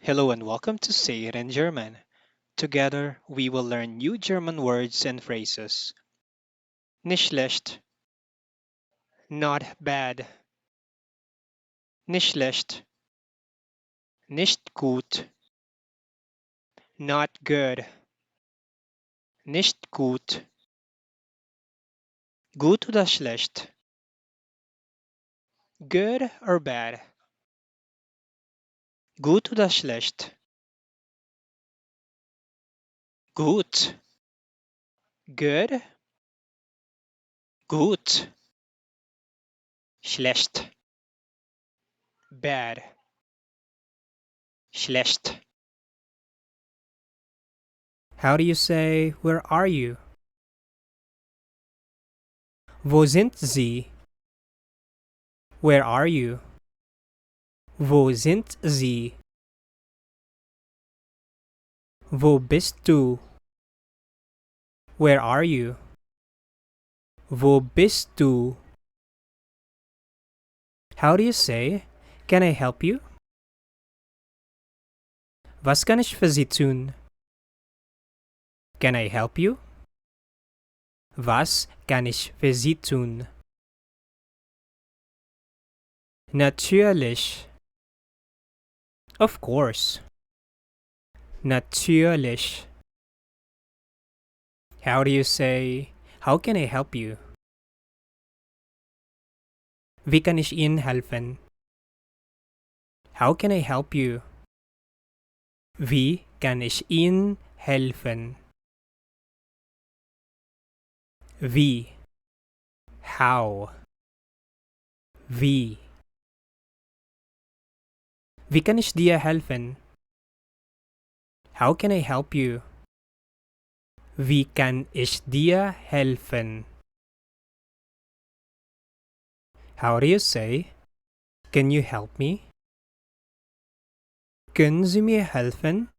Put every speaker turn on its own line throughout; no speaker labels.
Hello and welcome to Say It in German. Together, we will learn new German words and phrases. Nicht schlecht, not bad. Nicht schlecht, nicht gut, not good. Nicht gut, gut oder schlecht. Good or bad. Gut oder schlecht. Gut, good, gut. Schlecht, bad, schlecht.
How do you say, where are you? Wo sind Sie? Where are you? Wo sind Sie? Wo bist du? Where are you? Wo bist du? How do you say, can I help you? Was kann ich für Sie tun? Can I help you? Was kann ich für Sie tun? Natürlich. Of course. Natürlich. How do you say, how can I help you? Wie kann ich Ihnen helfen? How can I help you? Wie kann ich Ihnen helfen? Wie? How? Wie? Wie kann ich dir helfen? How can I help you? Wie kann ich dir helfen? How do you say, can you help me? Können Sie mir helfen?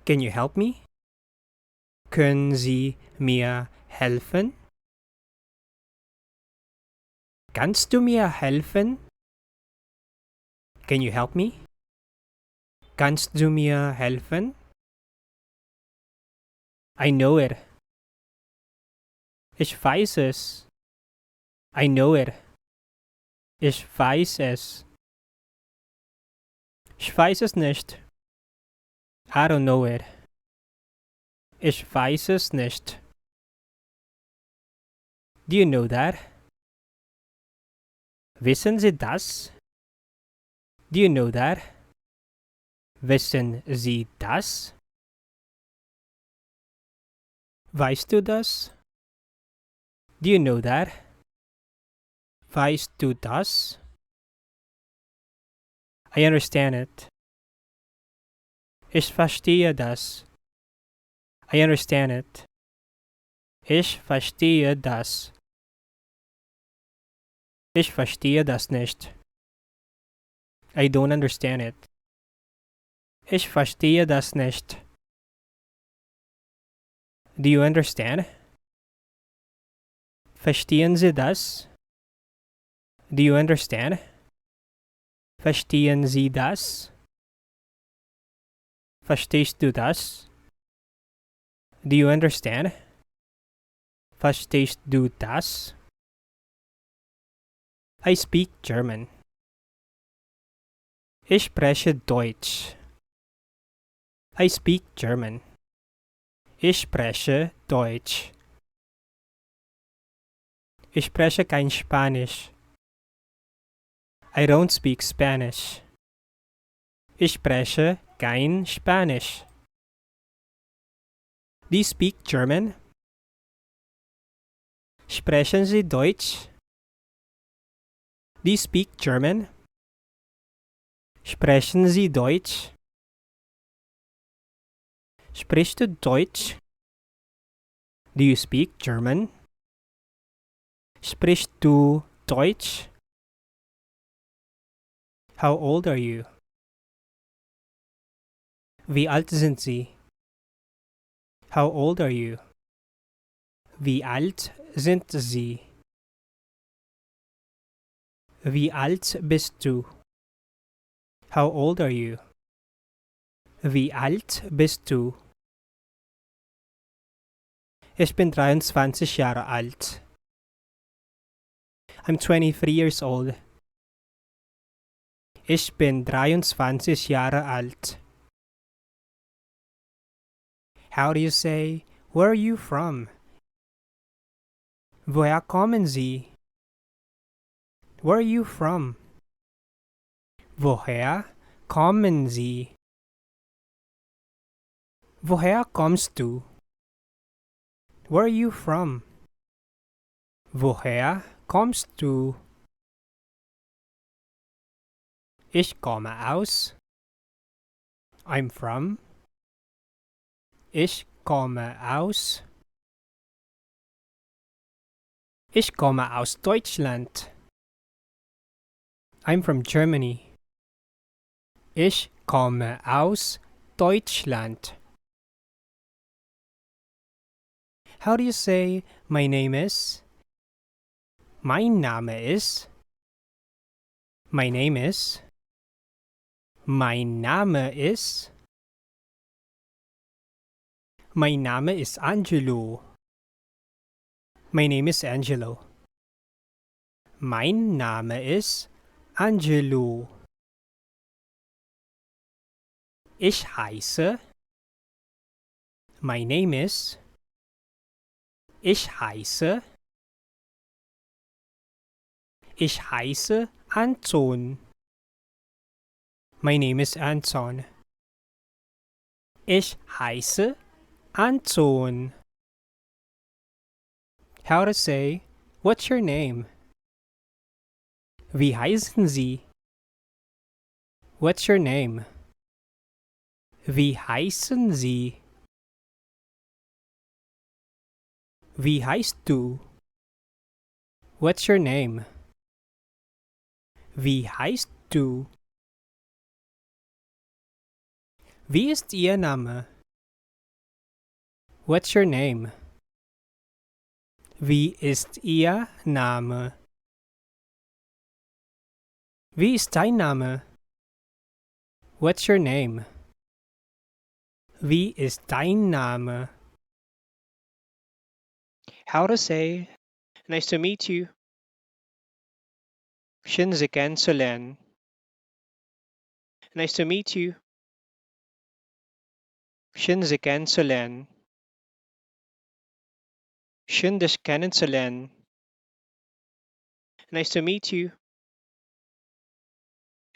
Can you help me? Können Sie mir helfen? Kannst du mir helfen? Can you help me? Kannst du mir helfen? I know it. Ich weiß es. I know it. Ich weiß es. Ich weiß es nicht. I don't know it. Ich weiß es nicht. Do you know that? Wissen Sie das? Do you know that? Wissen Sie das? Weißt du das? Do you know that? Weißt du das? I understand it. Ich verstehe das. I understand it. Ich verstehe das. Ich verstehe das nicht. I don't understand it. Ich verstehe das nicht. Do you understand? Verstehen Sie das? Do you understand? Verstehen Sie das? Verstehst du das? Do you understand? Verstehst du das? I speak German. Ich spreche Deutsch. I speak German. Ich spreche Deutsch. Ich spreche kein Spanisch. I don't speak Spanish. Ich spreche kein Spanisch. Do you speak German? Sprechen Sie Deutsch? Do you speak German? Sprechen Sie Deutsch? Sprichst du Deutsch? Do you speak German? Sprichst du Deutsch? How old are you? Wie alt sind Sie? How old are you? Wie alt sind Sie? Wie alt bist du? How old are you? Wie alt bist du? Ich bin 23 Jahre alt. I'm 23 years old. Ich bin 23 Jahre alt. How do you say, where are you from? Woher kommen Sie? Where are you from? Woher kommen Sie? Woher kommst du? Where are you from? Woher kommst du? Ich komme aus. I'm from. Ich komme aus. Ich komme aus Deutschland. I'm from Germany. Ich komme aus Deutschland. How do you say my name is? Mein Name ist. My name is. Mein Name ist. Mein Name ist Angelo. My name is Angelo. Mein Name ist Angelo. Ich heiße. My name is. Ich heiße. Ich heiße Anton. My name is Anton. Ich heiße Anton. How to say, what's your name? Wie heißen Sie? What's your name? Wie heißen Sie? Wie heißt du? What's your name? Wie heißt du? Wie ist Ihr Name? What's your name? Wie ist Ihr Name? Wie ist dein Name? What's your name? Wie ist dein Name?
How to say, nice to meet you. Shinziken Solen. Nice to meet you. Shinziken Solen. Shindishken Solen. Nice to meet you.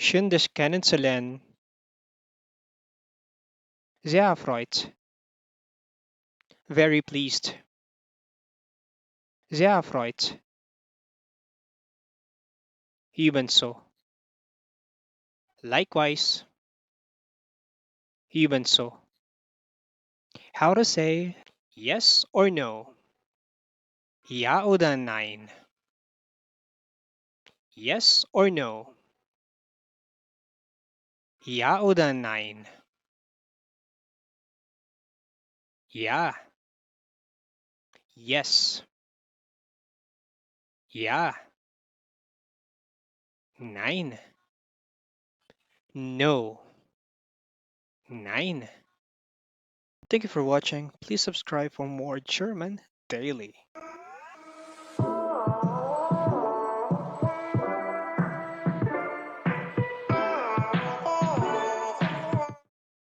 Shindishken Solen. Sehr erfreut. Very pleased. Sehr erfreut. Ebenso. Likewise. Ebenso. How to say yes or no? Ja oder nein? Yes or no? Ja oder nein? Ja. Yes. Ja. Nein. No. Nein. Thank you for watching. Please subscribe for more German daily.